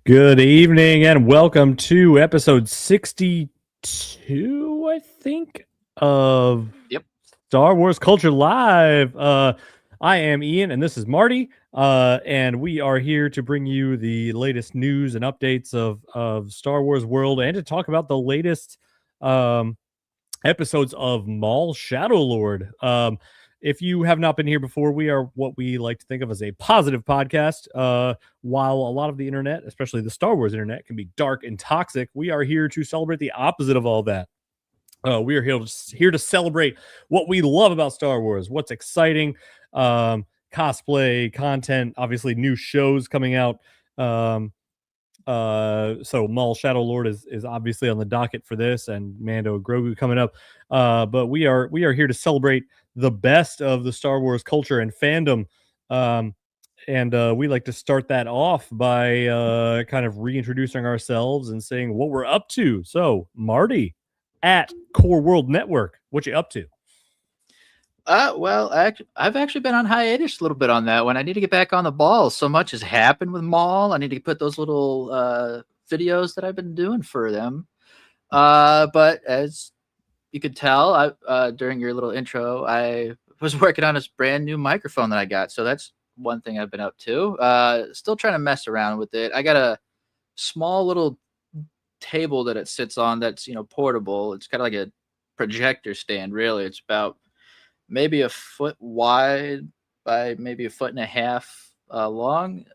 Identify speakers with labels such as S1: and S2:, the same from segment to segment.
S1: Good evening and welcome to episode 62, I think, of Star Wars Culture Live. I am Ian and this is Marty, and we are here to bring you the latest news and updates of Star Wars World and to talk about the latest episodes of Maul Shadow Lord. If you have not been here before, we are what we like to think of as a positive podcast. While a lot of the internet, especially the Star Wars internet, can be dark and toxic, we are here to celebrate the opposite of all that. We are here to celebrate what we love about Star Wars, what's exciting, cosplay, content, obviously new shows coming out. So Maul Shadow Lord is obviously on the docket for this, and Mando and Grogu coming up. But we are here to celebrate the best of the Star Wars culture and fandom. And we like to start that off by kind of reintroducing ourselves and saying what we're up to. So, Marty, at Core World Network, what you up to?
S2: Well, I've actually been on hiatus a little bit on that one. I need to get back on the ball. So much has happened with Maul. I need to put those little videos that I've been doing for them. But as you could tell, during your little intro, I was working on this brand new microphone that I got. So that's one thing I've been up to. Still trying to mess around with it. I got a small little table that it sits on that's, portable. It's kind of like a projector stand, really. It's about maybe a foot wide by maybe a foot and a half long.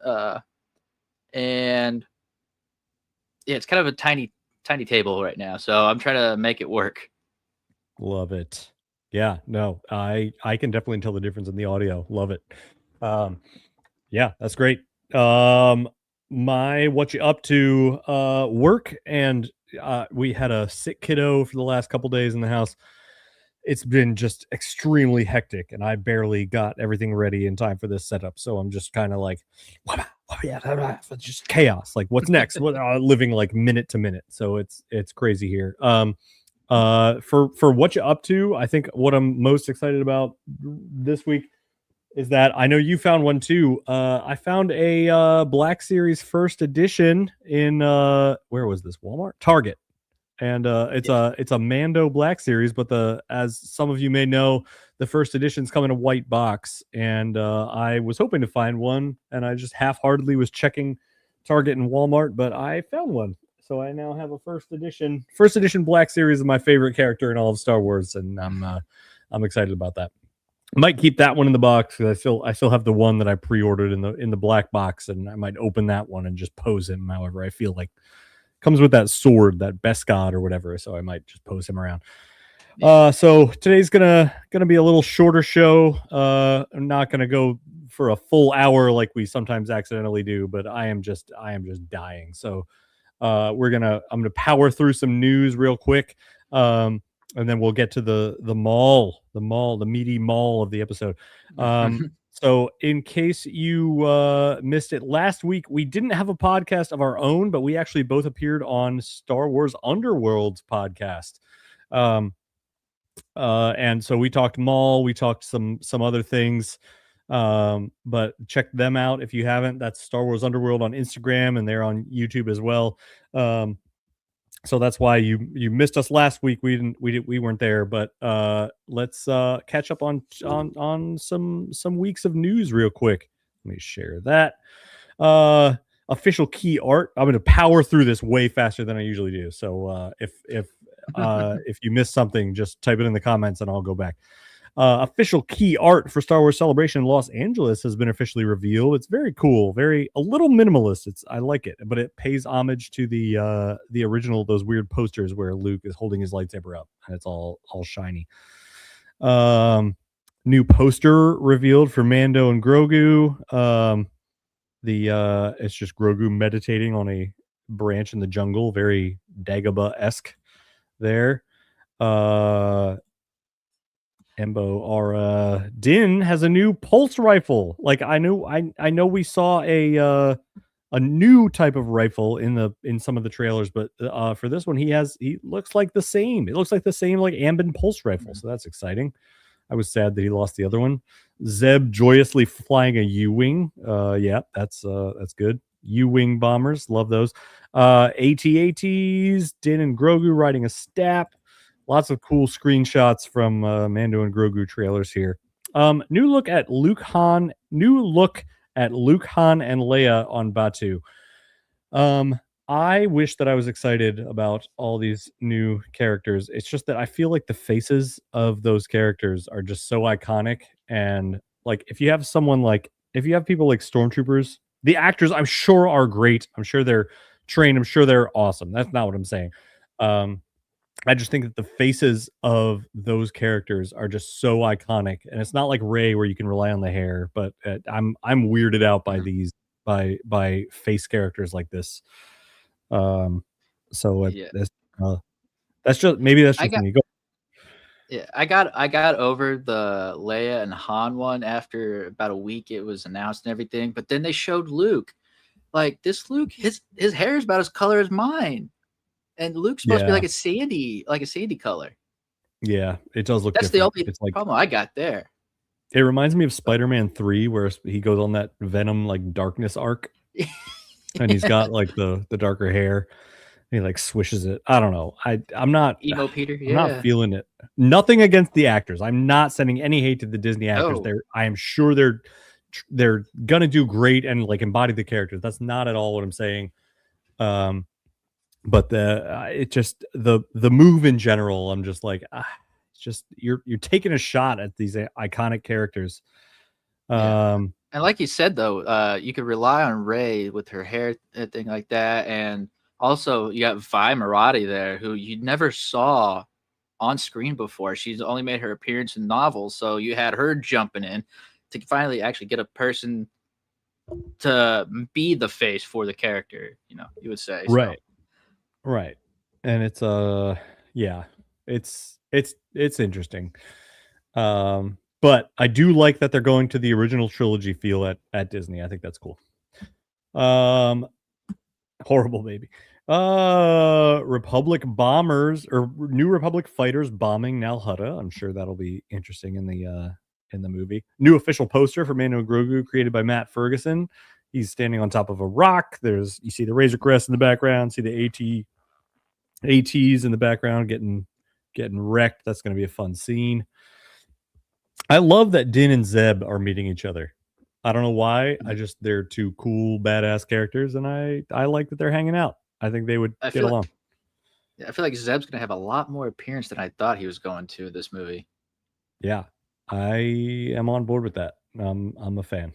S2: And yeah, it's kind of a tiny table right now. So I'm trying to make it work.
S1: Love it. Yeah, no, I can definitely tell the difference in the audio. Love it. Yeah, that's great. What you up to, work, and we had a sick kiddo for the last couple days in the house. It's been just extremely hectic, and I barely got everything ready in time for this setup. So I'm just kind of like, just chaos. Like, what's next? Living like minute to minute. So it's crazy here. For what you up to, I think what I'm most excited about this week is that I know you found one too. I found a Black Series first edition in where was this? Walmart? Target. And it's a Mando Black Series, but as some of you may know, the first editions come in a white box, and I was hoping to find one, and I just half-heartedly was checking Target and Walmart, but I found one. So I now have a first edition Black Series of my favorite character in all of Star Wars, and I'm excited about that. Might keep that one in the box because I still have the one that I pre-ordered in the black box, and I might open that one and just pose him however I feel like. Comes with that sword, that Beskar or whatever, so I might just pose him around. So today's gonna be a little shorter show. I'm not gonna go for a full hour like we sometimes accidentally do, but I am just dying. So I'm gonna power through some news real quick, and then we'll get to the meaty Maul of the episode. So in case you missed it last week, we didn't have a podcast of our own, but we actually both appeared on Star Wars Underworld's podcast. And so we talked Maul, we talked some other things. But check them out if you haven't. That's Star Wars Underworld on Instagram, and they're on YouTube as well. So that's why you missed us last week. We weren't there, but let's catch up on some weeks of news real quick. Let me share that. Official key art. I'm going to power through this way faster than I usually do. So if you missed something, just type it in the comments and I'll go back. Official key art for Star Wars Celebration in Los Angeles has been officially revealed. It's very cool, a little minimalist. I like it, but it pays homage to the original, those weird posters where Luke is holding his lightsaber up and it's all shiny. New poster revealed for Mando and Grogu. It's just Grogu meditating on a branch in the jungle, very Dagobah-esque there. Embo Din has a new pulse rifle. Like I know we saw a new type of rifle in some of the trailers, but for this one he looks like the same. It looks like the same like Ambin pulse rifle, so that's exciting. I was sad that he lost the other one. Zeb joyously flying a U-wing. Yeah, that's good. U-wing bombers, love those. AT-ATs, Din and Grogu riding a stap. Lots of cool screenshots from Mando and Grogu trailers here. New look at Luke, Han, and Leia on Batu. I wish that I was excited about all these new characters. It's just that I feel like the faces of those characters are just so iconic. And like, if you have people like stormtroopers, the actors I'm sure are great. I'm sure they're trained. I'm sure they're awesome. That's not what I'm saying. I just think that the faces of those characters are just so iconic, and it's not like Rey where you can rely on the hair. But I'm weirded out by these by face characters like this. So
S2: Yeah.
S1: that's just maybe that's
S2: I
S1: just
S2: got
S1: me. Go.
S2: yeah, I got over the Leia and Han one after about a week it was announced and everything, but then they showed Luke. Like this Luke, his hair is about as color as mine. And Luke's supposed to be
S1: Yeah.
S2: like a sandy color.
S1: Yeah, it does look
S2: That's
S1: different.
S2: the only
S1: It's like
S2: problem I got there.
S1: it reminds me of Spider-Man 3 where he goes on that Venom like darkness arc and he's got like the darker hair. He like swishes it. I don't know. I'm not
S2: Emo Peter.
S1: I'm not
S2: Yeah.
S1: feeling it. Nothing against the actors. I'm not sending any hate to the Disney actors.
S2: No.
S1: I am sure they're gonna do great and like embody the characters. That's not at all what I'm saying. But it just the move in general, I'm just like, it's just you're taking a shot at these iconic characters.
S2: And like you said though, you could rely on Rey with her hair and thing like that, and also you got Vi Marati there, who you never saw on screen before. She's only made her appearance in novels, so you had her jumping in to finally actually get a person to be the face for the character. You would say
S1: Right. Right. And it's yeah, it's interesting. But I do like that they're going to the original trilogy feel at Disney. I think that's cool. Horrible baby. Republic bombers or new Republic fighters bombing Nal Hutta. I'm sure that'll be interesting in the movie. New official poster for Mando and Grogu created by Matt Ferguson. He's standing on top of a rock. You see the Razor Crest in the background, see the ATs in the background getting wrecked. That's going to be a fun scene. I love that Din and Zeb are meeting each other. I don't know why. They're two cool, badass characters, and I like that they're hanging out. I think they would get along.
S2: I feel like Zeb's going to have a lot more appearance than I thought he was going to this movie.
S1: Yeah, I am on board with that. I'm a fan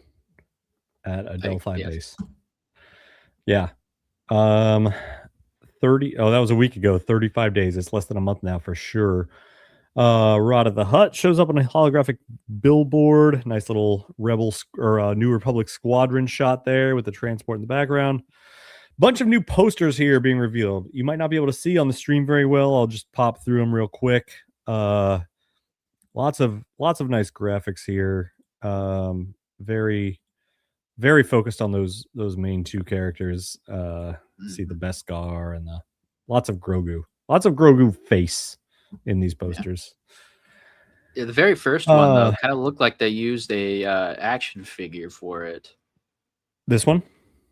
S1: at Adelphi base. Yeah. 30. Oh, that was a week ago. 35 days. It's less than a month now for sure. Rod of the Hutt shows up on a holographic billboard. Nice little New Republic squadron shot there with the transport in the background. Bunch of new posters here being revealed. You might not be able to see on the stream very well. I'll just pop through them real quick. Lots of nice graphics here. Very, very focused on those main two characters. See the Beskar and lots of Grogu face in these posters.
S2: Yeah, the very first one though kind of looked like they used a action figure for it.
S1: This one?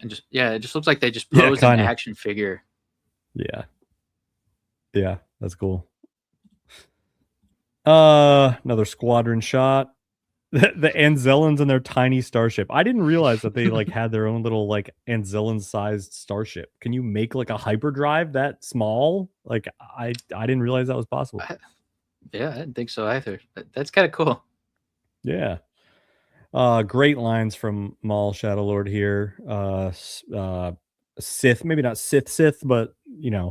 S2: And it just looks like they just posed an action figure.
S1: Yeah, that's cool. Another squadron shot. The Anzellans and their tiny starship. I didn't realize that they like had their own little like Anzellan-sized starship. Can you make like a hyperdrive that small? Like I didn't realize that was possible.
S2: I didn't think so either. That's kind of cool.
S1: Yeah. Great lines from Maul Shadowlord here. Sith, maybe not Sith, but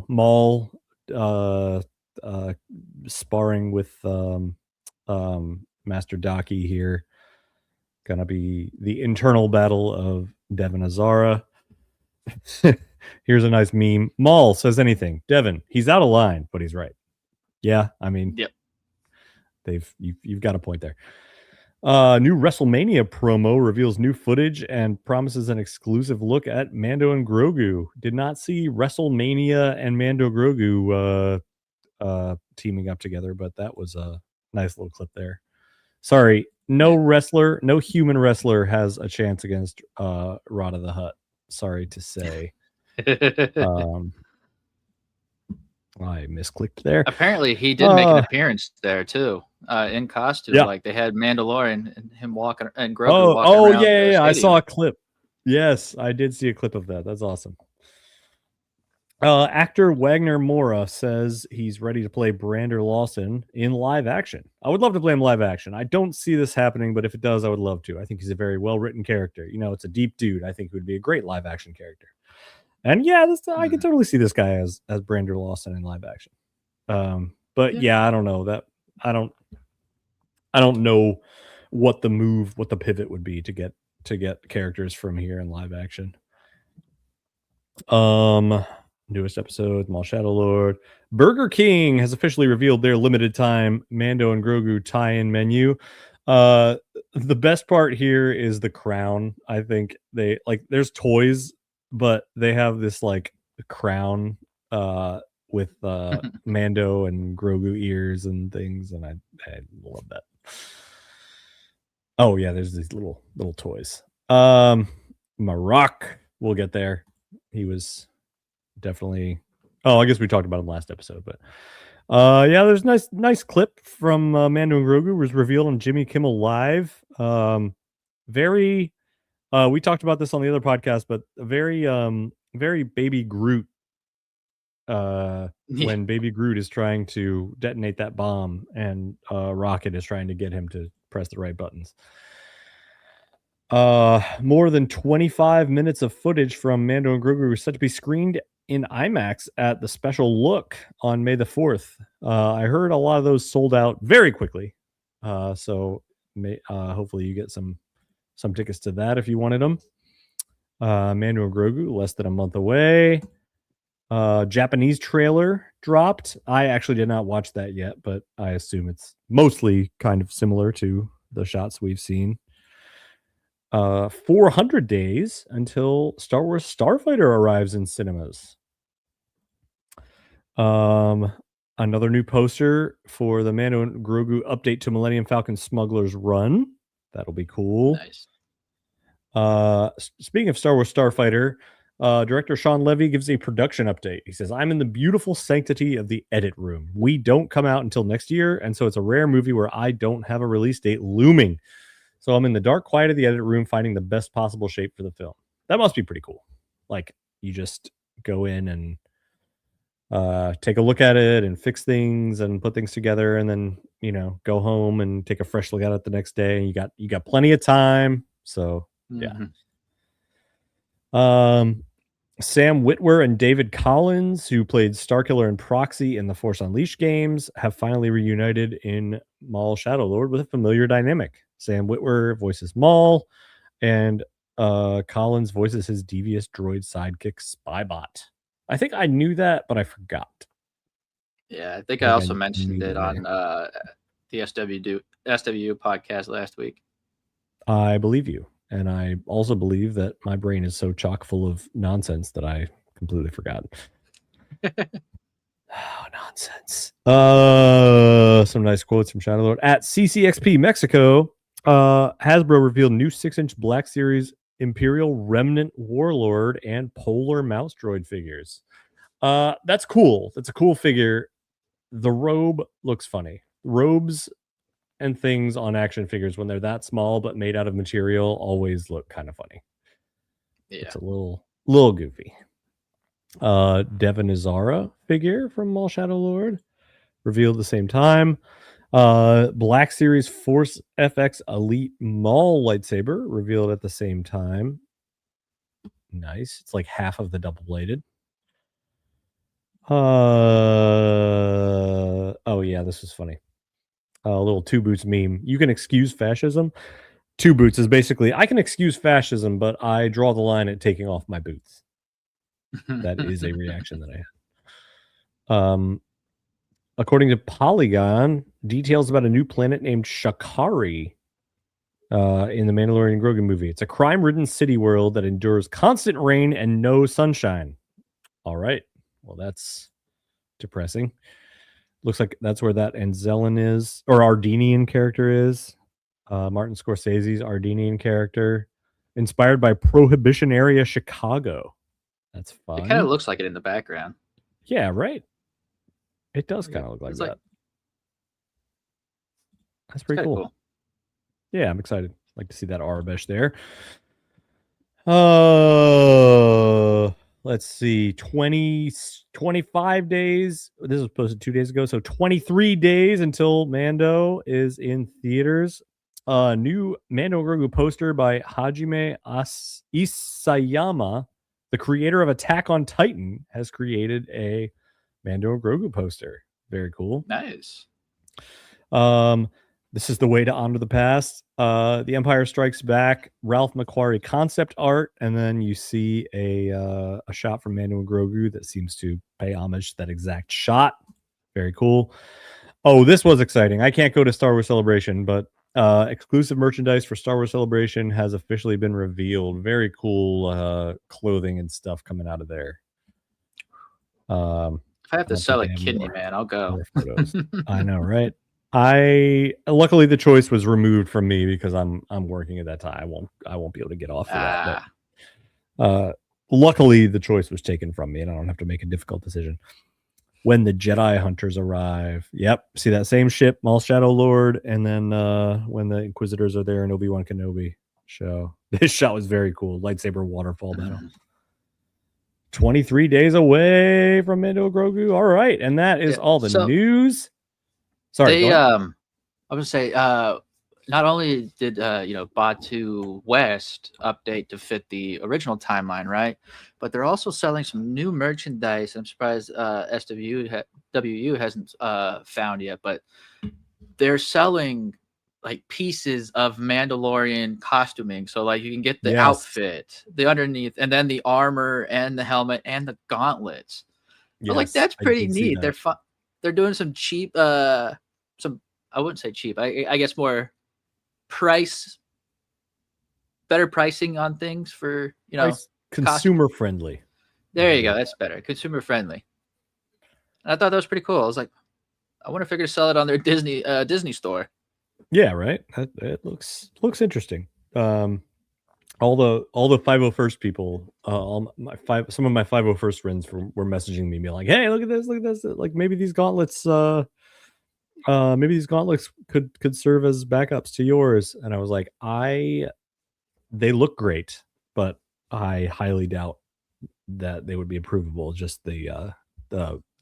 S1: Maul sparring with Master Daki here. Gonna be the internal battle of Devin Azara. Here's a nice meme. Maul says anything. Devin, he's out of line, but he's right. Yeah, I mean,
S2: yep.
S1: You've got a point there. New WrestleMania promo reveals new footage and promises an exclusive look at Mando and Grogu. Did not see WrestleMania and Mando Grogu teaming up together, but that was a nice little clip there. Sorry, no human wrestler has a chance against Rod of the Hutt. sorry to say. I misclicked there.
S2: Apparently, he did make an appearance there too, in costume.
S1: Yeah.
S2: Like they had Mandalorian and him walking and Grogu walking
S1: Oh,
S2: around.
S1: yeah. I saw a clip. Yes, I did see a clip of that. That's awesome. Actor Wagner Mora says he's ready to play Brander Lawson in live action. I would love to play him live action. I don't see this happening, but if it does, I would love to. I think he's a very well-written character. You know, it's a deep dude. I think he would be a great live action character. And yeah, I can totally see this guy as Brander Lawson in live action. But yeah, I don't know that. I don't know what the pivot would be to get characters from here in live action. Newest episode, Maul Shadow Lord. Burger King has officially revealed their limited time Mando and Grogu tie-in menu. The best part here is the crown. I think they there's toys, but they have this like crown with Mando and Grogu ears and things, and I love that. Oh yeah, there's these little toys. Marok, we'll get there. He was definitely. Oh, I guess we talked about him last episode, but yeah, there's nice clip from Mando and Grogu was revealed on Jimmy Kimmel Live. Very. We talked about this on the other podcast, but very Baby Groot. When Baby Groot is trying to detonate that bomb, and Rocket is trying to get him to press the right buttons. More than 25 minutes of footage from Mando and Grogu is set to be screened in IMAX at the Special Look on May the 4th. I heard a lot of those sold out very quickly. So hopefully you get some tickets to that if you wanted them. Mando and Grogu, less than a month away. Japanese trailer dropped. I actually did not watch that yet, but I assume it's mostly kind of similar to the shots we've seen. 400 days until Star Wars Starfighter arrives in cinemas. Another new poster for the Mando and Grogu update to Millennium Falcon Smuggler's Run. That'll be cool.
S2: Nice.
S1: Speaking of Star Wars Starfighter, director Sean Levy gives a production update. He says, "I'm in the beautiful sanctity of the edit room. We don't come out until next year, and so it's a rare movie where I don't have a release date looming. So I'm in the dark quiet of the edit room finding the best possible shape for the film." That must be pretty cool. Like, you just go in and take a look at it and fix things and put things together, and then, you know, go home and take a fresh look at it the next day. And you got plenty of time. So yeah. Sam Witwer and David Collins, who played Starkiller and Proxy in the Force Unleashed games, have finally reunited in Maul Shadow Lord with a familiar dynamic. Sam Witwer voices Maul, and Collins voices his devious droid sidekick Spybot. I think I knew that, but I forgot.
S2: Yeah, I think I also mentioned it on the SWU podcast last week.
S1: I believe you. And I also believe that my brain is so chock full of nonsense that I completely forgot. Oh, nonsense. Some nice quotes from Shadow Lord. At CCXP Mexico, Hasbro revealed new 6-inch Black Series Imperial Remnant Warlord and Polar Mouse Droid figures. That's cool. That's a cool figure. The robe looks funny. Robes and things on action figures, when they're that small but made out of material, always look kind of funny. Yeah. It's a little goofy. Devon Izara figure from Maul Shadow Lord revealed at the same time. Black Series Force FX Elite Maul lightsaber revealed at the same time. Nice. It's like half of the double bladed. Oh yeah, this was funny. A little Two Boots meme. You can excuse fascism. Two Boots is basically, I can excuse fascism, but I draw the line at taking off my boots. That is a reaction that I had. According to Polygon, details about a new planet named Shakari in the Mandalorian Grogu movie. It's a crime-ridden city world that endures constant rain and no sunshine. All right. Well, that's depressing. Looks like that's where that Anzellan is, or Ardenian character is. Martin Scorsese's Ardenian character. inspired by Prohibition area Chicago. That's fun.
S2: It kind of looks like it in the background.
S1: Yeah, right. It does kind of look like that. That's pretty cool. Yeah, I'm excited. Like to see that Arabesh there. Let's see. 25 days. This was posted 2 days ago. So 23 days until Mando is in theaters. New Mando Grogu poster by Hajime Isayama, the creator of Attack on Titan, has created a Mando Grogu poster. Very cool.
S2: Nice.
S1: This is the way to honor the past. The Empire Strikes Back, Ralph McQuarrie concept art, and then you see a shot from Mando and Grogu that seems to pay homage to that exact shot. Very cool. Oh, this was exciting. I can't go to Star Wars Celebration, but exclusive merchandise for Star Wars Celebration has officially been revealed. Very cool clothing and stuff coming out of there.
S2: If I have to sell a kidney, man, I'll go.
S1: I know, right? Luckily the choice was removed from me because I'm working at that time. I won't be able to get off of that. But, luckily the choice was taken from me and I don't have to make a difficult decision. When the Jedi Hunters arrive. Yep. See that same ship, Maul Shadow Lord, and then when the Inquisitors are there and Obi-Wan Kenobi show. This shot was very cool. Lightsaber waterfall battle. 23 days away from Mando Grogu. All right. And that is all the news. Sorry.
S2: I was gonna say, not only did Batu West update to fit the original timeline, right? But they're also selling some new merchandise. I'm surprised SWU hasn't found yet, but they're selling like pieces of Mandalorian costuming. So like you can get the outfit, the underneath, and then the armor and the helmet and the gauntlets. Yes, like that's pretty neat. They're doing some cheap, I wouldn't say cheap. I guess more better pricing on things for
S1: consumer friendly.
S2: There you go. That's better. Consumer friendly. And I thought that was pretty cool. I was like, I wonder if they're going to sell it on their Disney store.
S1: Yeah, right. It looks interesting. All the 501st people, some of my 501st friends were messaging me, being like, "Hey, look at this! Like maybe these gauntlets, could serve as backups to yours." And I was like, they look great, but I highly doubt that they would be approvable. Just the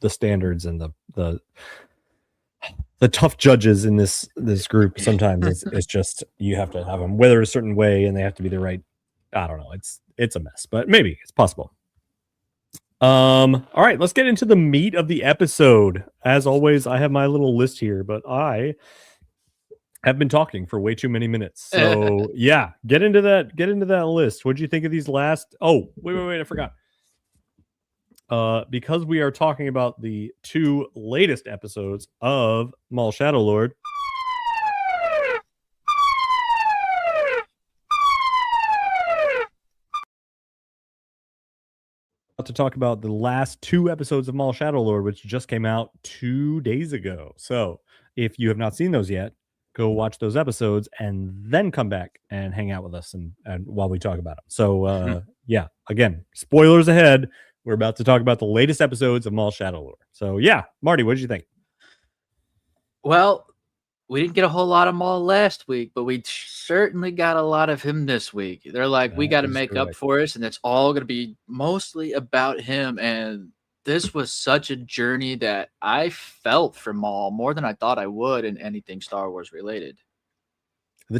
S1: standards and the tough judges in this group. Sometimes it's just you have to have them weather a certain way, and they have to be the right. I don't know. It's a mess, but maybe it's possible. All right, let's get into the meat of the episode. As always, I have my little list here, but I have been talking for way too many minutes. So yeah, get into that list. What'd you think of these last? Oh, wait, I forgot. Because we are talking about the 2 latest episodes of Maul Shadow Lord. To talk about the last 2 episodes of Maul Shadow Lord, which just came out 2 days ago. So if you have not seen those yet, go watch those episodes and then come back and hang out with us and while we talk about them. So yeah, again, spoilers ahead. We're about to talk about the latest episodes of Maul Shadow Lord. So yeah, Marty, what did you think?
S2: Well, we didn't get a whole lot of Maul last week, but we certainly got a lot of him this week. They're like, we got to make up for us, and it's all going to be mostly about him. And this was such a journey that I felt for Maul more than I thought I would in anything Star Wars related.
S1: The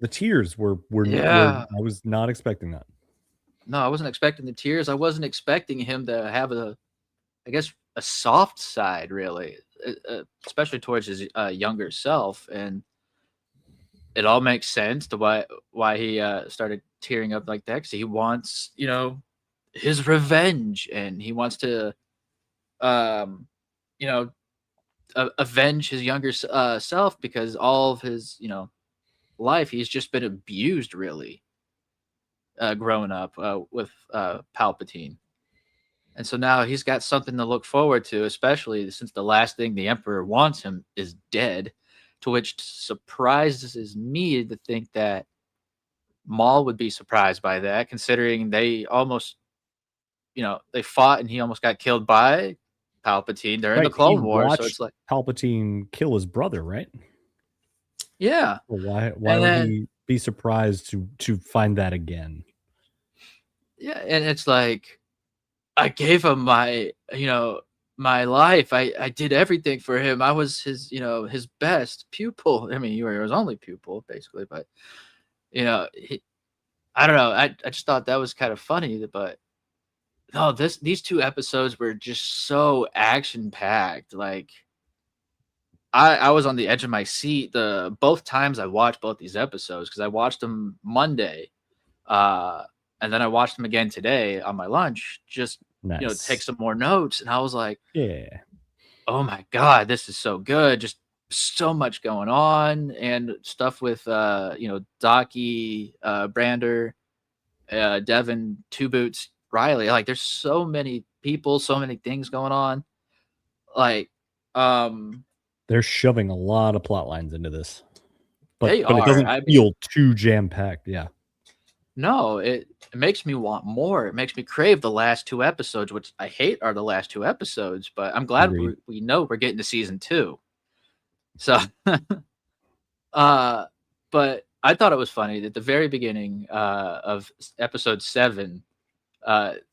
S1: tears were I was not expecting that.
S2: No, I wasn't expecting the tears. I wasn't expecting him to have a soft side, really. Especially towards his younger self, and it all makes sense to why he started tearing up like that, because he wants his revenge, and he wants to avenge his younger self, because all of his life he's just been abused, really, growing up with Palpatine. And so now he's got something to look forward to, especially since the last thing the Emperor wants him is dead, to which surprises me to think that Maul would be surprised by that, considering they almost, they fought and he almost got killed by Palpatine during the
S1: Right. He
S2: Clone Wars. So
S1: watched
S2: it's like,
S1: Palpatine kill his brother, right?
S2: yeah.
S1: Well, why
S2: And
S1: would
S2: then,
S1: he be surprised to find that again?
S2: yeah, and it's like, I gave him my, my life. I did everything for him. I was his, his best pupil. I mean, you were his only pupil, basically, but I don't know. I just thought that was kind of funny, but no, these 2 episodes were just so action packed. Like, I was on the edge of my seat the both times I watched both these episodes, because I watched them Monday, and then I watched them again today on my lunch, just take
S1: Nice.
S2: some more notes, and I was like,
S1: Yeah.
S2: oh my god, this is so good! Just so much going on, and stuff with Docky, Brander, Devin, Two Boots, Riley. Like, there's so many people, so many things going on. Like,
S1: They're shoving a lot of plot lines into this.
S2: they
S1: But it
S2: are.
S1: doesn't
S2: I mean,
S1: feel too jam-packed. Yeah.
S2: no, it makes me want more. It makes me crave the last 2 episodes, which I hate are the last 2 episodes, but I'm glad
S1: Agreed.
S2: we know we're getting to season 2. So, but I thought it was funny that at the very beginning of episode 7,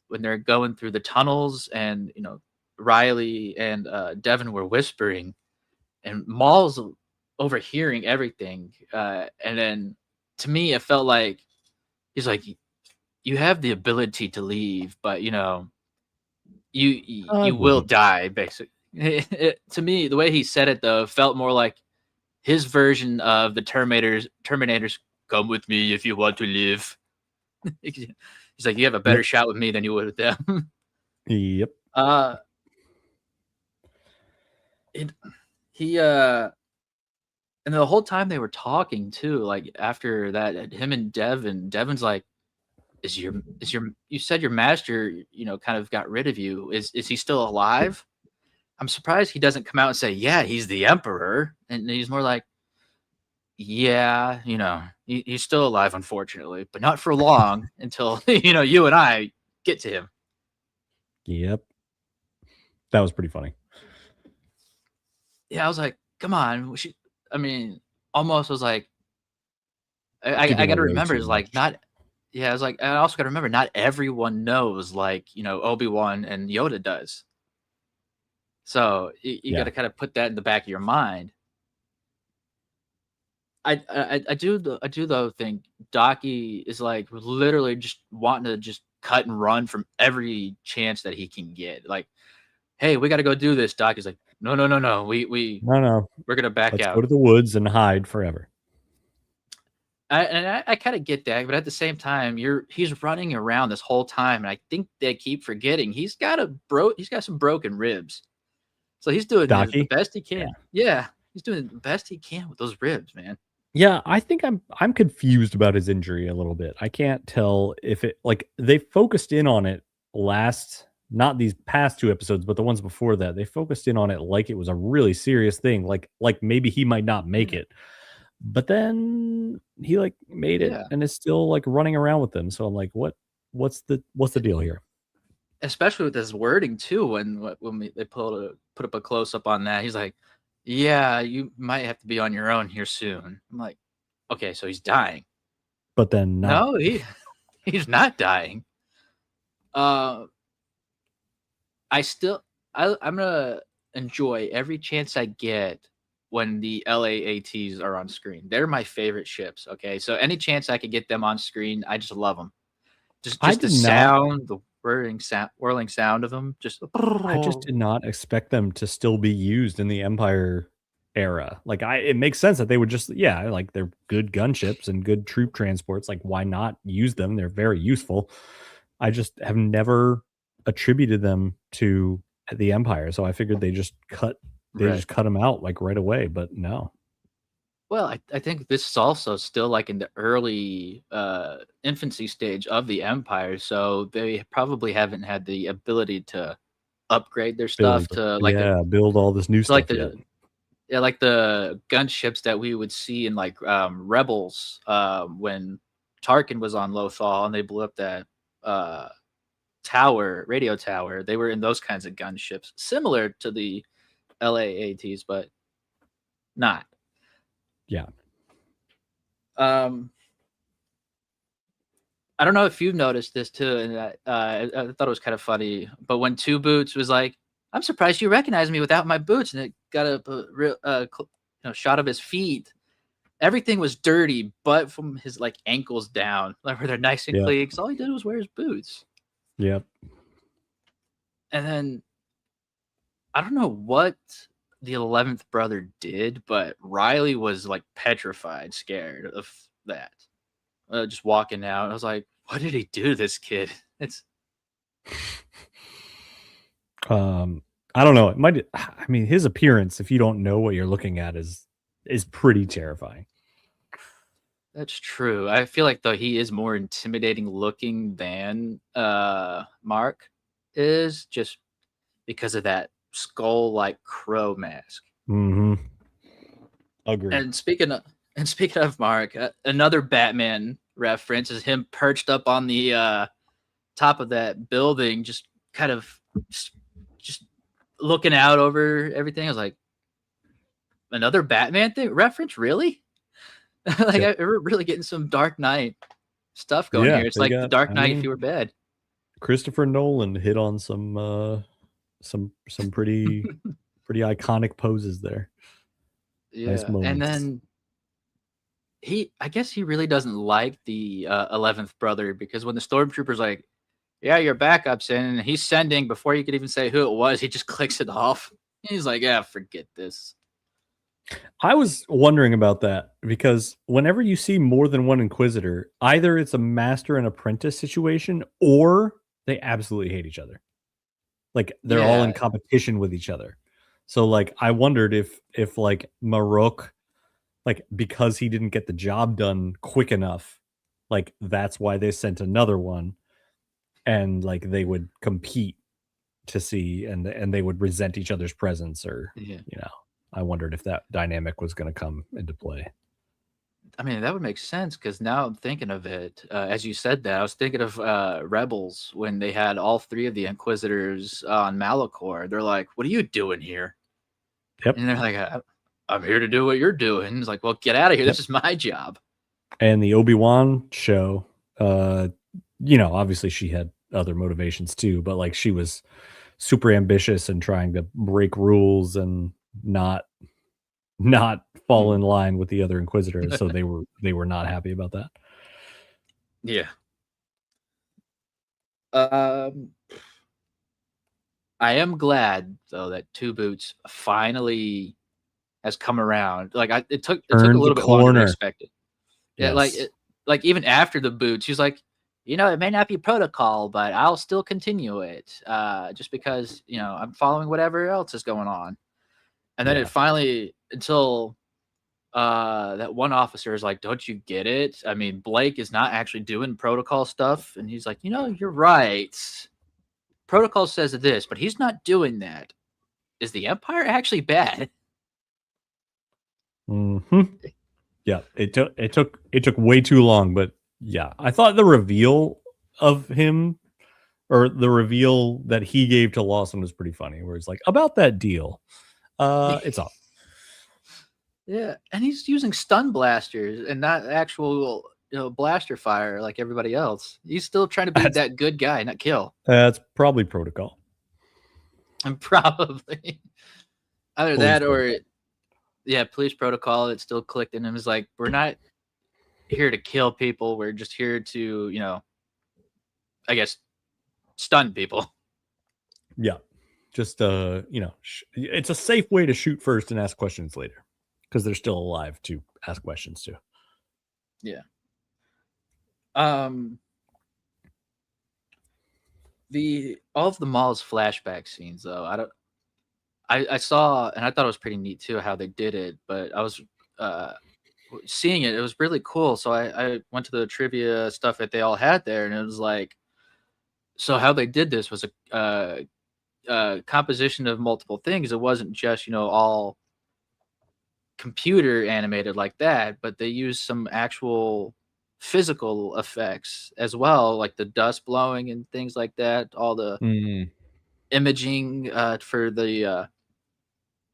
S2: when they're going through the tunnels, and Riley and Devin were whispering, and Maul's overhearing everything, and then to me it felt like he's like, you have the ability to leave, but
S1: I
S2: you will
S1: wouldn't.
S2: die, basically. To me, the way he said it though felt more like his version of the Terminators, come with me if you want to live. He's like, you have a better
S1: Yep.
S2: shot with me than you would with them.
S1: Yep.
S2: He and the whole time they were talking too, like after that, him and Devin's like, is your you said your master, kind of got rid of you. Is he still alive? I'm surprised he doesn't come out and say, yeah, he's the emperor. And he's more like, yeah, he's still alive, unfortunately, but not for long until you and I get to him.
S1: Yep. That was pretty funny.
S2: Yeah, I was like, come on. I mean, almost was like, I
S1: Giving
S2: got to
S1: away
S2: remember,
S1: too
S2: is like,
S1: much.
S2: not, yeah, I was like, I also got to remember, not everyone knows like, Obi-Wan and Yoda does. So you got to kind of put that in the back of your mind. I do though think Docky is like literally just wanting to just cut and run from every chance that he can get. Like, hey, we got to go do this. Docky's like, no, no, no, no. We're gonna back
S1: Let's
S2: out.
S1: go to the woods and hide forever.
S2: I kind of get that, but at the same time, he's running around this whole time, and I think they keep forgetting he's got some broken ribs, so he's doing the
S1: Docky?
S2: best he can. Yeah, he's doing the best he can with those ribs, man.
S1: Yeah, I think I'm confused about his injury a little bit. I can't tell if it like they focused in on it not these past 2 episodes, but the ones before that. They focused in on it like it was a really serious thing, like maybe he might not make it. But then he like made it and is still like running around with them. So I'm like, what's the deal here?
S2: Especially with his wording too, when they put up a close up on that, he's like, yeah, you might have to be on your own here soon. I'm like, okay, so he's dying.
S1: But then not.
S2: No, he's not dying. I'm gonna enjoy every chance I get when the LAATs are on screen. They're my favorite ships. Okay, so any chance I could get them on screen, I just love them. Just the sound, the whirling sound of them.
S1: I just did not expect them to still be used in the Empire era. Like it makes sense that they would just like they're good gunships and good troop transports. Like why not use them? They're very useful. I just have never attributed them to the Empire, so I figured they just cut them out like right away. But no.
S2: Well, I think this is also still like in the early infancy stage of the Empire, so they probably haven't had the ability to upgrade their stuff to like
S1: build all this new stuff.
S2: Like like the gunships that we would see in like Rebels when Tarkin was on Lothal and they blew up that radio tower. They were in those kinds of gunships, similar to the LAATs, but not.
S1: Yeah.
S2: I don't know if you've noticed this too, and I thought it was kind of funny. But when Two Boots was like, "I'm surprised you recognize me without my boots," and it got a real shot of his feet. Everything was dirty, but from his like ankles down, like where they're nice and clean. Because all he did was wear his boots.
S1: Yep.
S2: And then I don't know what the 11th brother did, but Riley was like petrified, scared of that. Just walking out, I was like, "What did he do to this kid?" It's
S1: I don't know. It might. I mean, his appearance, if you don't know what you're looking at, is pretty terrifying.
S2: That's true. I feel like though he is more intimidating looking than Mark is, just because of that skull-like crow mask.
S1: Mm-hmm. Agreed.
S2: And speaking of Mark, another Batman reference is him perched up on the top of that building, just kind of just looking out over everything. I was like, another Batman thing reference, really? Like, we're really getting some Dark Knight stuff going here. It's like the Dark Knight if you were bad.
S1: Christopher Nolan hit on some pretty pretty iconic poses there.
S2: Yeah,
S1: nice moments.
S2: And then I guess he really doesn't like the 11th brother, because when the stormtrooper's like, "Yeah, your backup's in," and he's sending before you could even say who it was, he just clicks it off. He's like, "Yeah, forget this."
S1: I was wondering about that, because whenever you see more than one Inquisitor, either it's a master and apprentice situation, or they absolutely hate each other. Like they're all in competition with each other. So like I wondered if like Marok, like because he didn't get the job done quick enough, like that's why they sent another one, and like they would compete to see, and they would resent each other's presence, or I wondered if that dynamic was going to come into play.
S2: I mean, that would make sense, because now I'm thinking of it. As you said that, I was thinking of Rebels when they had all three of the Inquisitors on Malachor. They're like, "What are you doing here?"
S1: Yep.
S2: And they're like, "I'm here to do what you're doing." It's like, "Well, get out of here. This is my job."
S1: And the Obi-Wan show, obviously she had other motivations too, but like she was super ambitious and trying to break rules and not fall in line with the other Inquisitors. So they were not happy about that.
S2: Yeah. I am glad though that Two Boots finally has come around. Like it took a little bit longer than expected. Yeah, yes. like even after the boots, he's like, "It may not be protocol, but I'll still continue it, just because I'm following whatever else is going on." And then it finally, until that one officer is like, "Don't you get it? I mean, Blake is not actually doing protocol stuff," and he's like, "You're right. Protocol says this, but he's not doing that. Is the Empire actually bad?"
S1: Mm-hmm. Yeah, it took way too long, but yeah, I thought the reveal of him, or the reveal that he gave to Lawson, was pretty funny. Where he's like, "About that deal, it's off."
S2: Yeah, and he's using stun blasters and not actual blaster fire like everybody else. He's still trying to be that good guy, not kill.
S1: That's probably protocol.
S2: And probably either police that protocol. Or police protocol that still clicked in him. Is like, we're not here to kill people. We're just here to, I guess, stun people.
S1: Yeah, just it's a safe way to shoot first and ask questions later, because they're still alive to ask questions to.
S2: Yeah. All of the Maul's flashback scenes, though, I saw, and I thought it was pretty neat too how they did it, but I was seeing it was really cool. So I went to the trivia stuff that they all had there, and it was like, so how they did this was a composition of multiple things. It wasn't just all computer animated like that, but they used some actual physical effects as well, like the dust blowing and things like that, all the imaging for the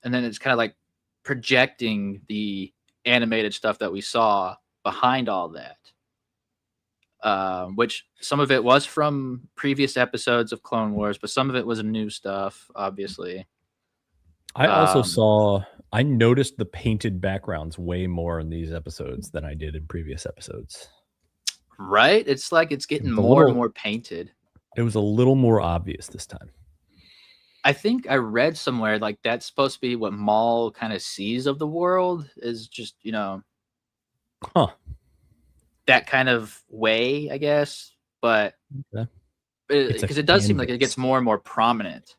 S2: and then it's kind of like projecting the animated stuff that we saw behind all that, which some of it was from previous episodes of Clone Wars, but some of it was new stuff, obviously.
S1: I also I noticed the painted backgrounds way more in these episodes than I did in previous episodes.
S2: Right? It's like it's getting more and more painted.
S1: It was a little more obvious this time.
S2: I think I read somewhere like that's supposed to be what Maul kind of sees of the world, is just, that kind of way, I guess. But because it does seem like it gets more and more prominent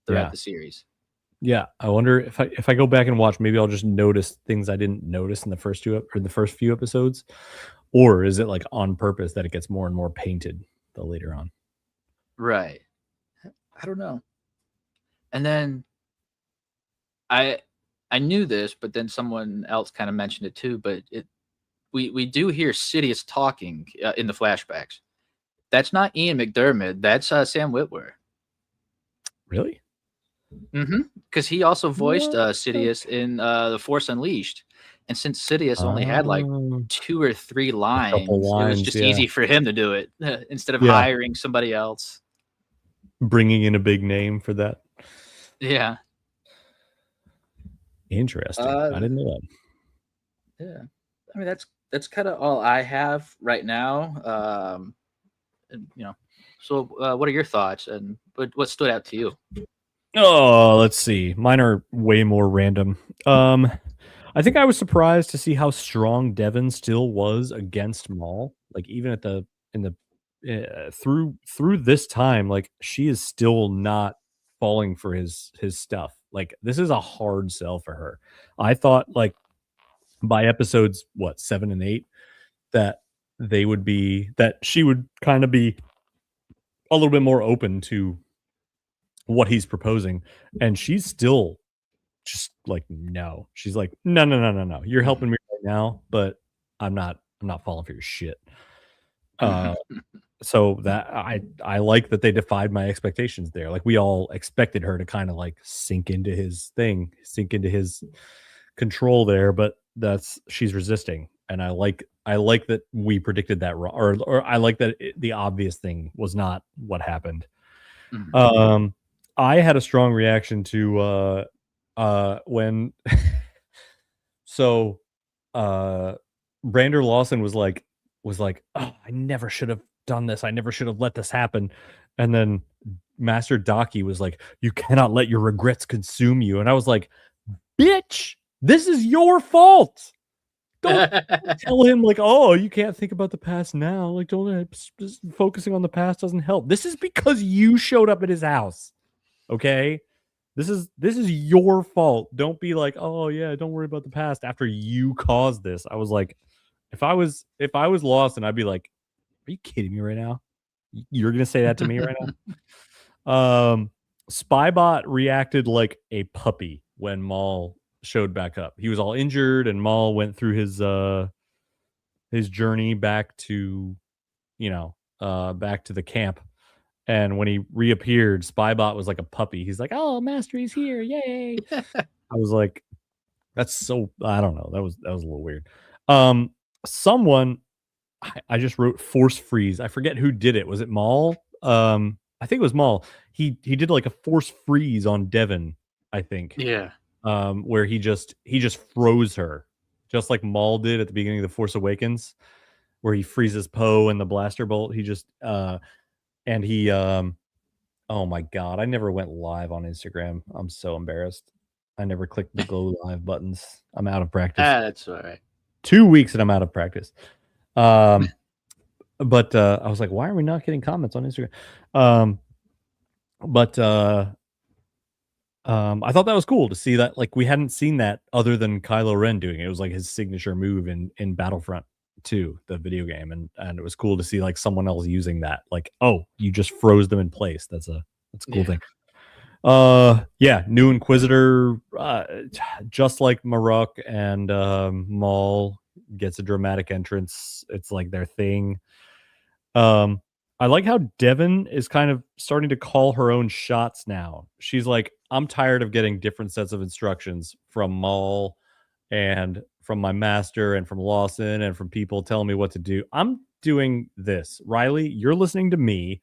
S2: throughout the series.
S1: Yeah, I wonder if I go back and watch, maybe I'll just notice things I didn't notice in the first few episodes, or is it like on purpose that it gets more and more painted the later on?
S2: Right. I don't know. And then I knew this, but then someone else kind of mentioned it too. But we do hear Sidious talking in the flashbacks. That's not Ian McDermott. That's Sam Witwer.
S1: Really?
S2: Mm-hmm. Because he also voiced Sidious in The Force Unleashed. And since Sidious only had like 2 or 3 lines, it was just easy for him to do it instead of hiring somebody else.
S1: Bringing in a big name for that.
S2: Yeah.
S1: Interesting. I didn't know that.
S2: Yeah. I mean, that's kind of all I have right now. And, so what are your thoughts, and what stood out to you?
S1: Oh, let's see. Mine are way more random. I think I was surprised to see how strong Devin still was against Maul. Like even through this time, like she is still not falling for his stuff. Like this is a hard sell for her. I thought like by episodes 7 and 8 that she would kind of be a little bit more open to what he's proposing, and she's still just like, no. She's like, no. You're helping me right now, but I'm not falling for your shit. So that I like that they defied my expectations there. Like we all expected her to kind of like sink into his control there, but she's resisting, and I like that we predicted that wrong, or I like that the obvious thing was not what happened. I had a strong reaction to when Brander Lawson was like, oh, I never should have done this. I never should have let this happen. And then Master Daki was like, you cannot let your regrets consume you. And I was like, bitch, this is your fault. Don't tell him like, oh, you can't think about the past now. Like, don't just focusing on the past doesn't help. This is because you showed up at his house. Okay. This is your fault. Don't be like, oh yeah, don't worry about the past after you caused this. I was like, if I was lost, and I'd be like, are you kidding me right now? You're gonna say that to me right now? Spybot reacted like a puppy when Maul showed back up. He was all injured, and Maul went through his journey back to the camp. And when he reappeared, Spybot was like a puppy. He's like, oh, Master, he's here. Yay. I was like, that's so, I don't know. That was a little weird. Someone, I just wrote force freeze. I forget who did it. Was it Maul? I think it was Maul. He did like a force freeze on Devin, I think.
S2: Yeah.
S1: Where he just froze her, just like Maul did at the beginning of The Force Awakens, where he freezes Poe and the blaster bolt. He just and he oh my god, I never went live on Instagram. I'm so embarrassed. I never clicked the go live buttons. I'm out of practice.
S2: That's all right.
S1: 2 weeks and I'm out of practice. But I was like, why are we not getting comments on Instagram? I thought that was cool to see that, like, we hadn't seen that other than Kylo Ren doing it. It was like his signature move in Battlefront 2, the video game, and it was cool to see like someone else using that. Like, oh, you just froze them in place. That's a cool thing. New Inquisitor, just like Maruk and Maul, gets a dramatic entrance. It's like their thing. I like how Devin is kind of starting to call her own shots now. She's like, I'm tired of getting different sets of instructions from Maul and from my master and from Lawson and from people telling me what to do. I'm doing this. Riley, you're listening to me.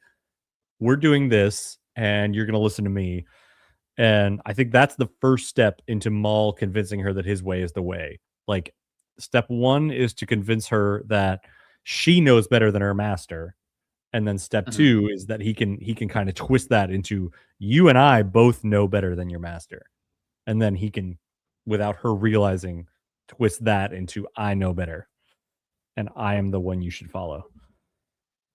S1: We're doing this, and you're going to listen to me. And I think that's the first step into Maul convincing her that his way is the way. Like, step one is to convince her that she knows better than her master. And then step two is that he can kind of twist that into, you and I both know better than your master. And then he can, without her realizing, twist that into, I know better. And I am the one you should follow.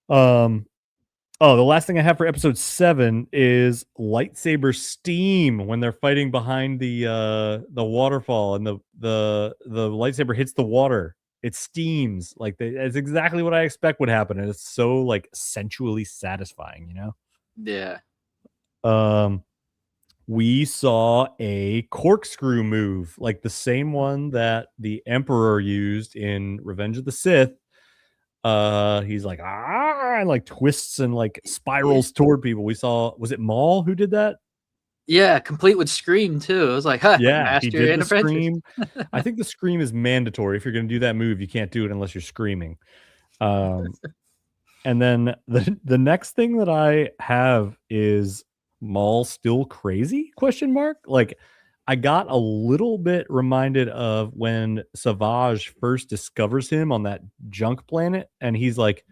S1: Oh, the last thing I have for episode 7 is lightsaber steam when they're fighting behind the waterfall and the lightsaber hits the water. It steams. Like, it's exactly what I expect would happen, and it's so like sensually satisfying, you know?
S2: Yeah.
S1: We saw a corkscrew move, like the same one that the Emperor used in Revenge of the Sith. He's like, and like twists and like spirals toward people. We saw, was it Maul who did that?
S2: Yeah, complete with scream too. It was like, huh,
S1: Yeah,
S2: master
S1: he did
S2: and
S1: the
S2: apprentice.
S1: scream. I think the scream is mandatory. If you're going to do that move, you can't do it unless you're screaming. And then the next thing that I have is Maul still crazy? Question mark. Like, I got a little bit reminded of when Savage first discovers him on that junk planet, and he's like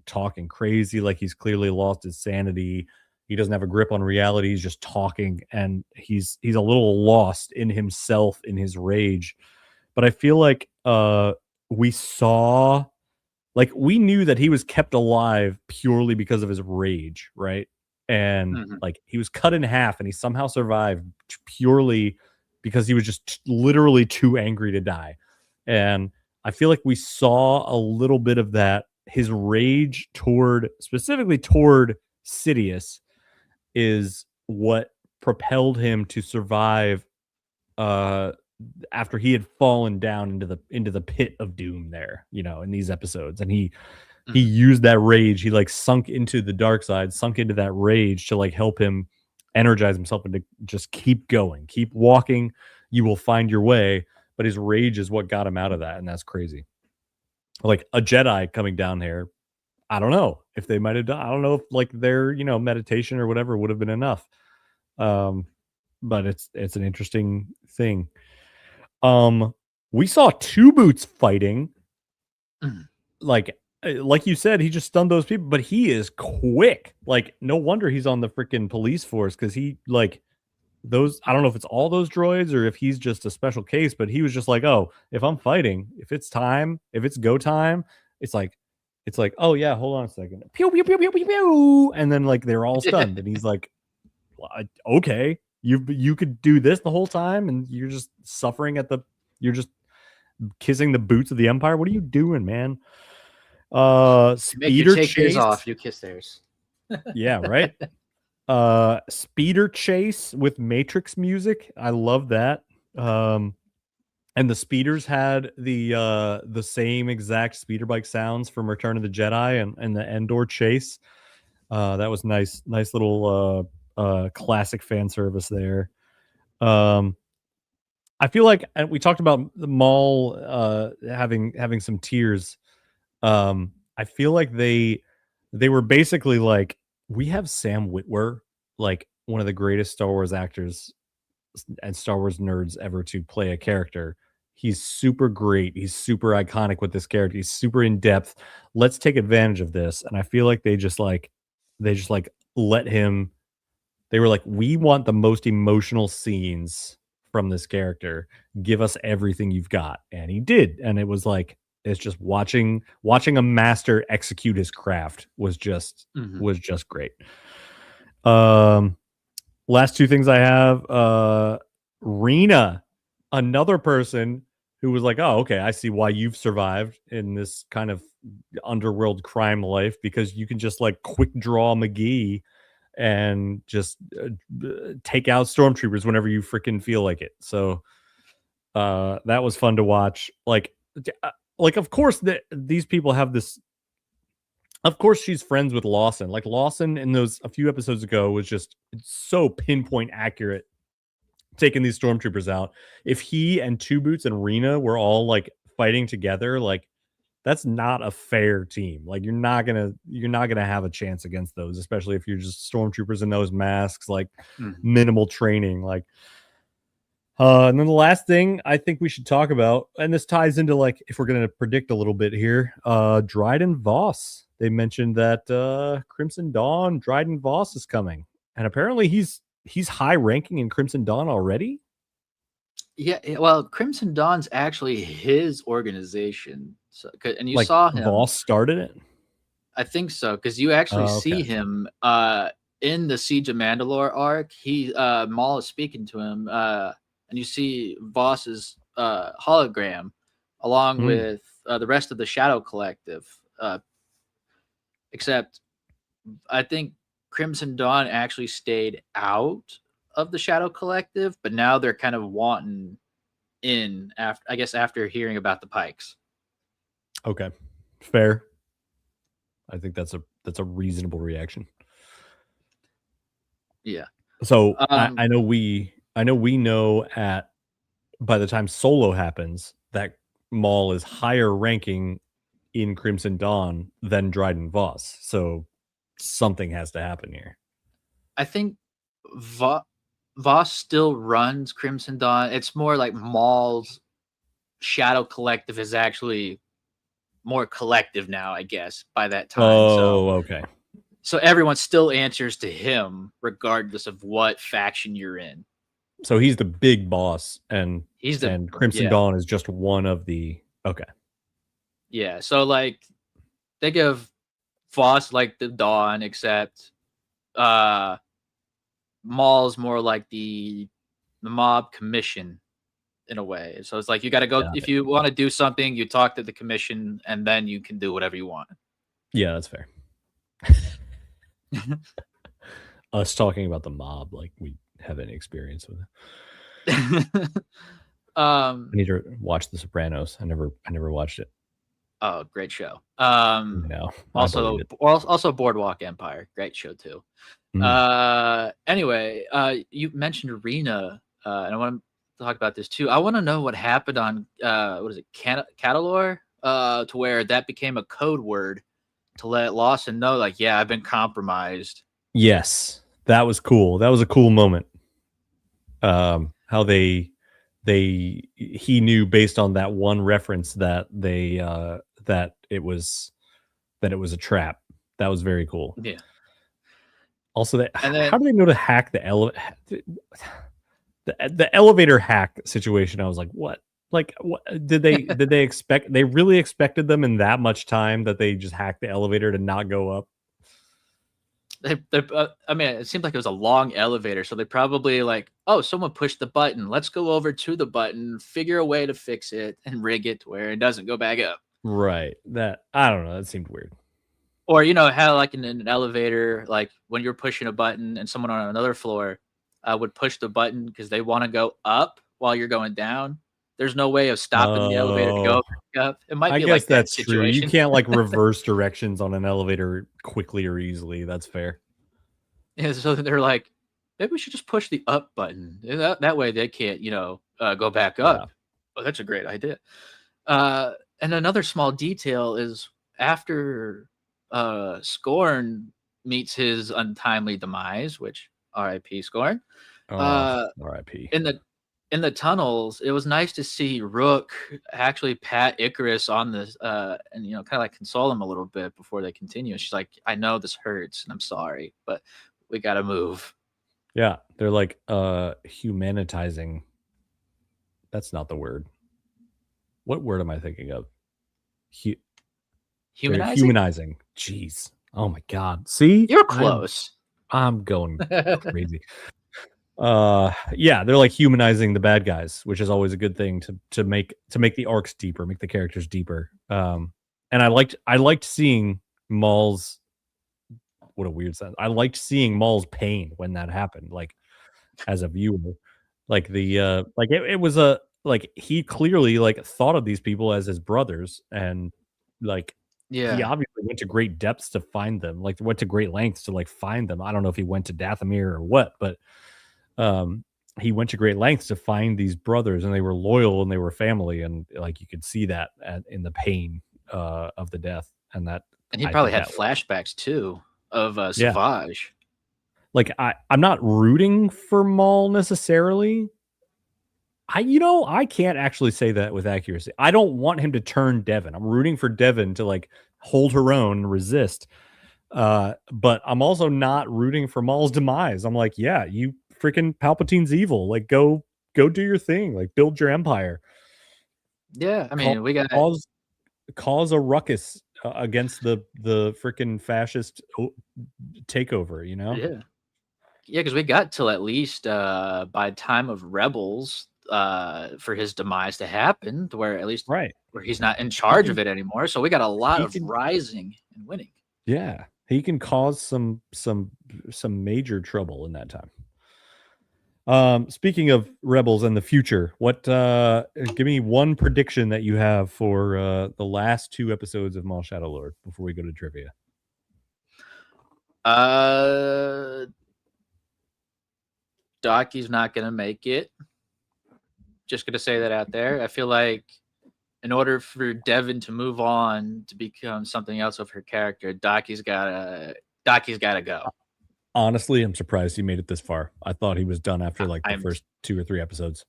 S1: talking crazy, like he's clearly lost his sanity. He doesn't have a grip on reality. He's just talking, and he's a little lost in himself in his rage. But I feel like we saw, like, we knew that he was kept alive purely because of his rage, right? And like, he was cut in half and he somehow survived purely because he was just literally too angry to die. And I feel like we saw a little bit of that. His rage specifically toward Sidious is what propelled him to survive after he had fallen down into the pit of doom there, you know, in these episodes. And he used that rage. He like sunk into the dark side, sunk into that rage to like help him energize himself and to just keep going, keep walking. You will find your way. But his rage is what got him out of that. And that's crazy. Like a Jedi coming down here, I don't know if they might have done, I don't know if like their, you know, meditation or whatever would have been enough. But it's an interesting thing. We saw Two Boots fighting. Like you said, he just stunned those people, but he is quick. Like, no wonder he's on the freaking police force, because he like those, I don't know if it's all those droids or if he's just a special case, but he was just like, oh, if I'm fighting, if it's time, if it's go time, it's like, oh yeah, hold on a second, pew pew pew pew pew pew, and then like they're all stunned, and he's like, well, okay, you could do this the whole time, and you're just suffering you're just kissing the boots of the Empire. What are you doing, man? Speeder chase
S2: off, you kiss theirs.
S1: Yeah, right. Speeder chase with Matrix music. I love that. And the speeders had the same exact speeder bike sounds from Return of the Jedi and the Endor chase. That was nice little classic fan service there. I feel like, and we talked about the Maul having some tears. I feel like they were basically like, we have Sam Witwer, like one of the greatest Star Wars actors and Star Wars nerds ever to play a character. He's super great. He's super iconic with this character. He's super in depth. Let's take advantage of this. And I feel like they just let him. They were like, we want the most emotional scenes from this character. Give us everything you've got. And he did. And it was like, it's just watching a master execute his craft was just great. Last two things I have, Rena, another person who was like, oh, okay, I see why you've survived in this kind of underworld crime life, because you can just like quick draw McGee and just take out stormtroopers whenever you freaking feel like it. So that was fun to watch. Like, like, of course, these people have this. Of course, she's friends with Lawson. Like Lawson in those a few episodes ago was just so pinpoint accurate, taking these stormtroopers out. If he and Two Boots and Rena were all like fighting together, like that's not a fair team. Like you're not gonna have a chance against those, especially if you're just stormtroopers in those masks, like minimal training. Like, and then the last thing I think we should talk about, and this ties into like if we're gonna predict a little bit here, Dryden Voss. They mentioned that Crimson Dawn Dryden Voss is coming, and apparently he's high ranking in Crimson Dawn already.
S2: Yeah, well, Crimson Dawn's actually his organization, so, and you
S1: like
S2: saw him.
S1: Voss started it.
S2: I think so, because you actually see him in the Siege of Mandalore arc. Maul is speaking to him, and you see Voss's hologram along with the rest of the Shadow Collective. Except, I think Crimson Dawn actually stayed out of the Shadow Collective, but now they're kind of wanting in after hearing about the Pikes.
S1: Okay, fair. I think that's a reasonable reaction.
S2: Yeah.
S1: So I know we know at by the time Solo happens that Maul is higher ranking in Crimson Dawn than Dryden Voss. So something has to happen here.
S2: I think Voss still runs Crimson Dawn. It's more like Maul's Shadow Collective is actually more collective now, I guess, by that time.
S1: Okay.
S2: So everyone still answers to him regardless of what faction you're in.
S1: So he's the big boss, and Crimson Dawn is just one of the... Okay.
S2: Yeah, so like think of Voss like the Dawn, except Maul's more like the mob commission in a way. So it's like you got to go if you want to do something, you talk to the commission, and then you can do whatever you want.
S1: Yeah, that's fair. Us talking about the mob like we have any experience with it. I need to watch The Sopranos. I never watched it.
S2: Oh, great show.
S1: No.
S2: Also Boardwalk Empire, great show too. Anyway, you mentioned Rena, and I want to talk about this too. I want to know what happened on what is it, Catalor, to where that became a code word to let Lawson know, like, yeah, I've been compromised.
S1: Yes, that was cool. That was a cool moment. How he knew based on that one reference that that it was a trap. That was very cool.
S2: Yeah.
S1: Also, how do they know to hack the elevator hack situation? I was like, what? Like, what did they expect? They really expected them in that much time that they just hacked the elevator to not go up?
S2: I mean, it seemed like it was a long elevator, so they probably like, oh, someone pushed the button. Let's go over to the button, figure a way to fix it, and rig it to where it doesn't go back up.
S1: Right. That, I don't know. That seemed weird.
S2: Or, you know, how like in an elevator, like when you're pushing a button and someone on another floor would push the button because they want to go up while you're going down. There's no way of stopping the elevator to go back up. It might be like that
S1: that's
S2: situation.
S1: True. You can't like reverse directions on an elevator quickly or easily. That's fair.
S2: Yeah, so they're like, maybe we should just push the up button. That way they can't, go back up. Yeah. Oh, that's a great idea. And another small detail is after Scorn meets his untimely demise, which R.I.P. Scorn.
S1: R.I.P.
S2: In the tunnels, it was nice to see Rook actually pat Icarus on this, and kind of like console him a little bit before they continue. She's like, "I know this hurts, and I'm sorry, but we gotta move."
S1: Yeah, they're like humanitizing. That's not the word. What word am I thinking of? Humanizing. Jeez. Oh my God. See?
S2: You're close.
S1: I'm going crazy. Yeah, they're like humanizing the bad guys, which is always a good thing to make the arcs deeper, make the characters deeper. And I liked seeing Maul's, what a weird sense. I liked seeing Maul's pain when that happened, like as a viewer. Like the it was a like he clearly like thought of these people as his brothers, and like he obviously went to great depths to find them, like went to great lengths to like find them. I don't know if he went to Dathomir or what, but he went to great lengths to find these brothers, and they were loyal and they were family, and like you could see that in the pain of the death, and that
S2: And he
S1: I
S2: probably
S1: think
S2: had
S1: that
S2: flashbacks too of
S1: yeah,
S2: Savage.
S1: like I'm not rooting for Maul necessarily. I can't actually say that with accuracy. I don't want him to turn Devin. I'm rooting for Devin to like hold her own and resist. But I'm also not rooting for Maul's demise. I'm like, yeah, you freaking Palpatine's evil. Like go do your thing. Like build your empire.
S2: Yeah, I mean, we got
S1: Cause a ruckus against the freaking fascist takeover, you know?
S2: yeah. Yeah, because we got till at least by time of Rebels for his demise to happen, to where at least
S1: Right.
S2: where he's not in charge of it anymore. So we got a lot of rising and winning.
S1: Yeah, he can cause some major trouble in that time. Speaking of Rebels and the future, what give me one prediction that you have for the last 2 episodes of Maul Shadow Lord before we go to trivia.
S2: Dockie's not gonna make it. Just gonna say that out there. I feel like in order for Devin to move on to become something else of her character, Dockie's gotta go.
S1: Honestly, I'm surprised he made it this far. I thought he was done after like the first 2 or 3 episodes.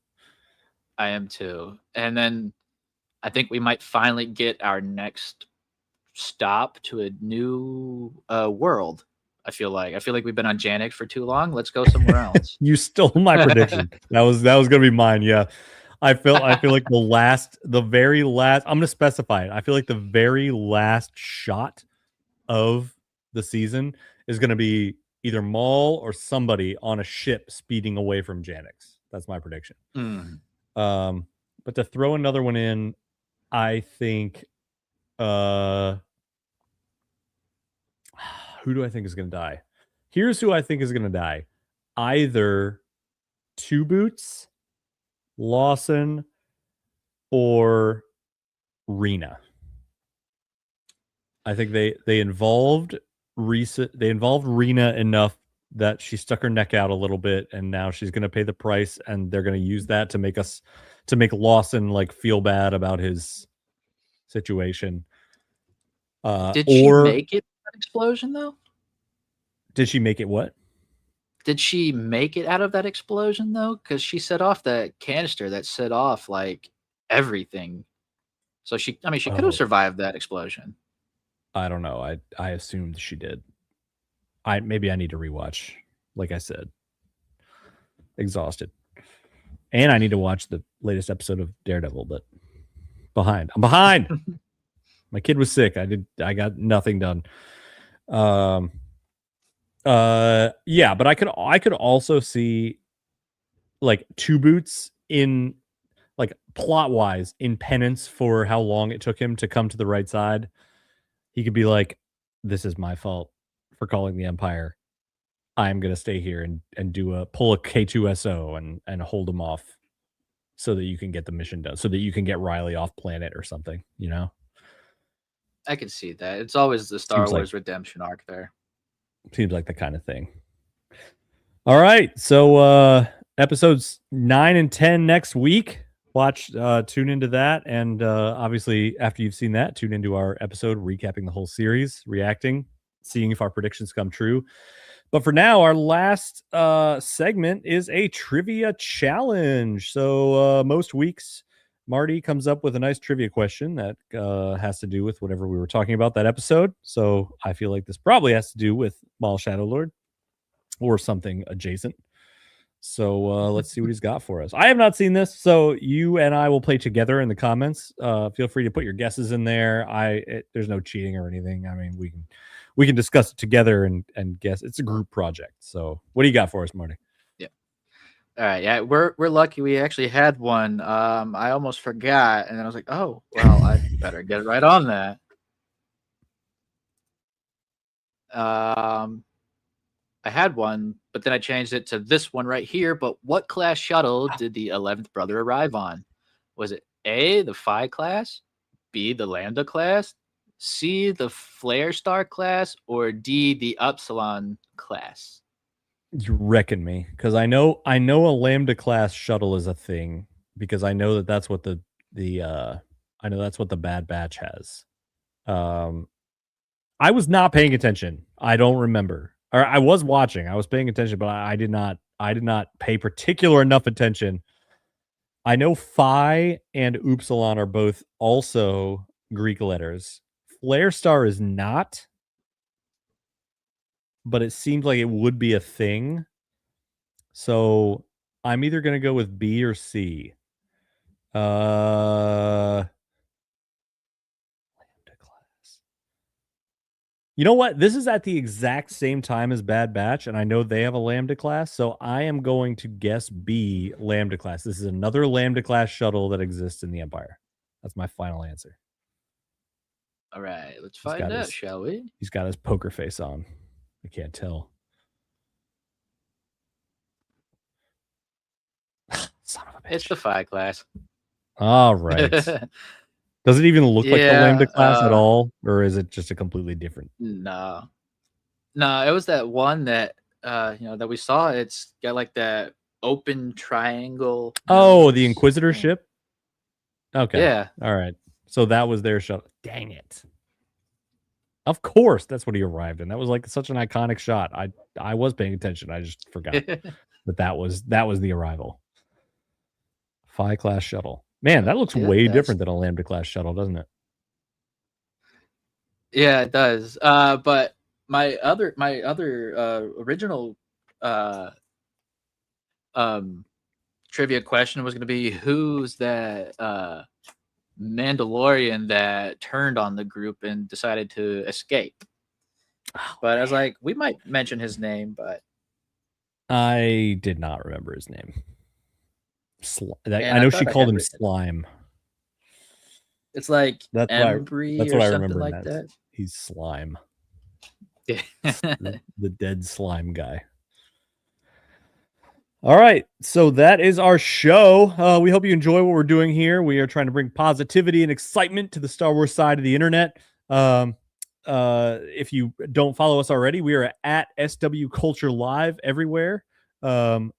S2: I am too. And then I think we might finally get our next stop to a new world. I feel like we've been on Janix for too long. Let's go somewhere else.
S1: You stole my prediction. That was gonna be mine. Yeah. I feel like the very last, I'm gonna specify it. I feel like the very last shot of the season is gonna be either Maul or somebody on a ship speeding away from Janix. That's my prediction. But to throw another one in, I think who do I think is going to die? Here's who I think is going to die. Either Two Boots, Lawson, or Rena. I think they involved Rena enough that she stuck her neck out a little bit, and now she's going to pay the price, and they're going to use that to make Lawson like feel bad about his situation.
S2: Did she make it that explosion though?
S1: Did she make it what?
S2: Did she make it out of that explosion though? Because she set off that canister that set off like everything. So she could have survived that explosion.
S1: I don't know. I assumed she did. Maybe I need to rewatch. Like I said, exhausted, and I need to watch the latest episode of Daredevil. But I'm behind. My kid was sick. I got nothing done. Yeah, but I could also see like Two Boots in like plot wise in penance for how long it took him to come to the right side. He could be like, this is my fault for calling the Empire. I'm gonna stay here and pull a K2SO and hold him off so that you can get the mission done, so that you can get Riley off planet or something, you know?
S2: I can see that. It's always the Star Wars redemption arc there.
S1: Seems like the kind of thing. All right. So episodes 9 and 10 next week. Tune into that. And obviously, after you've seen that, tune into our episode recapping the whole series, reacting, seeing if our predictions come true. But for now, our last segment is a trivia challenge. So most weeks, Marty comes up with a nice trivia question that has to do with whatever we were talking about that episode. So I feel like this probably has to do with Maul Shadow Lord or something adjacent. So let's see what he's got for us. I have not seen this, so you and I will play together in the comments. Feel free to put your guesses in there. There's no cheating or anything. I mean, we can discuss it together and guess. It's a group project. So what do you got for us, Marty?
S2: Yeah. All right. Yeah, we're lucky we actually had one. I almost forgot, and then I was like, oh, well, I better get right on that. I had one, but then I changed it to this one right here. But what class shuttle did the 11th brother arrive on? was it A, the Phi class, B, the Lambda class, C, the Flare Star class, or D, the Upsilon class?
S1: You reckon me, because I know a Lambda class shuttle is a thing, because I know that's what the I know that's what the Bad Batch has. I was not paying attention. I don't remember. Or I was watching. I was paying attention, but I did not pay particular enough attention. I know Phi and Upsilon are both also Greek letters. Flare Star is not, but it seems like it would be a thing. So I'm either going to go with B or C. Lambda class. You know what? This is at the exact same time as Bad Batch, and I know they have a Lambda class, so I am going to guess B, Lambda class. This is another Lambda class shuttle that exists in the Empire. That's my final answer.
S2: All right, let's find out, shall we?
S1: He's got his poker face on. I can't tell. Son of a bitch.
S2: It's the Phi class.
S1: All right. Does it even look like the Lambda class at all, or is it just a completely different?
S2: No, it was that one that that we saw. It's got like that open triangle.
S1: Oh, the Inquisitor ship. Okay.
S2: Yeah.
S1: All right. So that was their shuttle. Dang it. Of course, that's what he arrived in. That was like such an iconic shot. I was paying attention. I just forgot that was the arrival. Phi class shuttle. Man, that looks way different than a Lambda class shuttle, doesn't it?
S2: Yeah, it does. But my other original trivia question was going to be, who's that Mandalorian that turned on the group and decided to escape? But I was like, we might mention his name, but
S1: I did not remember his name. I know she called him Slime.
S2: It's like
S1: that's
S2: Embry
S1: what I remember.
S2: Like that.
S1: He's Slime.
S2: Yeah.
S1: the dead slime guy. All right, so that is our show. We hope you enjoy what we're doing here. We are trying to bring positivity and excitement to the Star Wars side of the internet. If you don't follow us already, we are at SW Culture Live everywhere.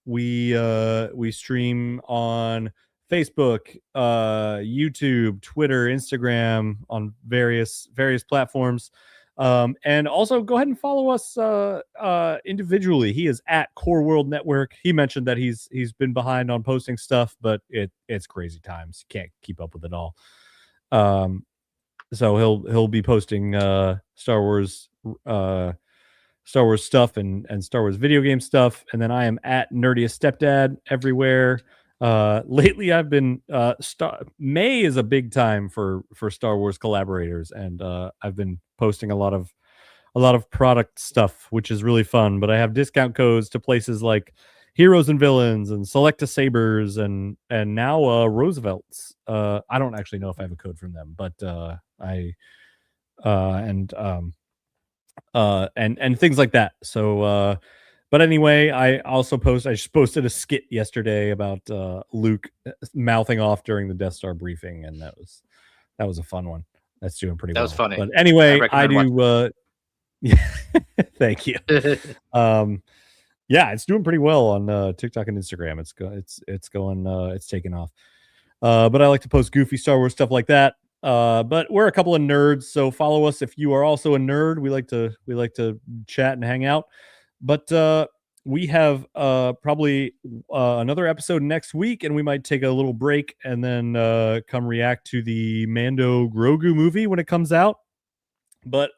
S1: We stream on Facebook, YouTube, Twitter, Instagram, on various platforms. And also go ahead and follow us individually. He is at Core World Network. He mentioned that he's been behind on posting stuff, but it's crazy times. You can't keep up with it all. So he'll be posting Star Wars stuff and Star Wars video game stuff. And then I am at Nerdiest Stepdad everywhere. Lately I've been May is a big time for Star Wars collaborators, and I've been posting a lot of product stuff, which is really fun. But I have discount codes to places like Heroes and Villains and Selecta Sabers and now Roosevelt's. I don't actually know if I have a code from them, but and things like that. So but anyway, I just posted a skit yesterday about Luke mouthing off during the Death Star briefing, and that was a fun one. That's doing pretty well. That
S2: was funny.
S1: But anyway, I do thank you. Yeah, it's doing pretty well on TikTok and Instagram. It's taking off. But I like to post goofy Star Wars stuff like that. But we're a couple of nerds, so follow us if you are also a nerd. We like to chat and hang out. But we have probably another episode next week, and we might take a little break and then come react to the Mando Grogu movie when it comes out. But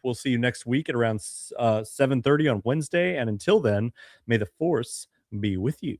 S1: we'll see you next week at around 7:30 on Wednesday. And until then, may the Force be with you.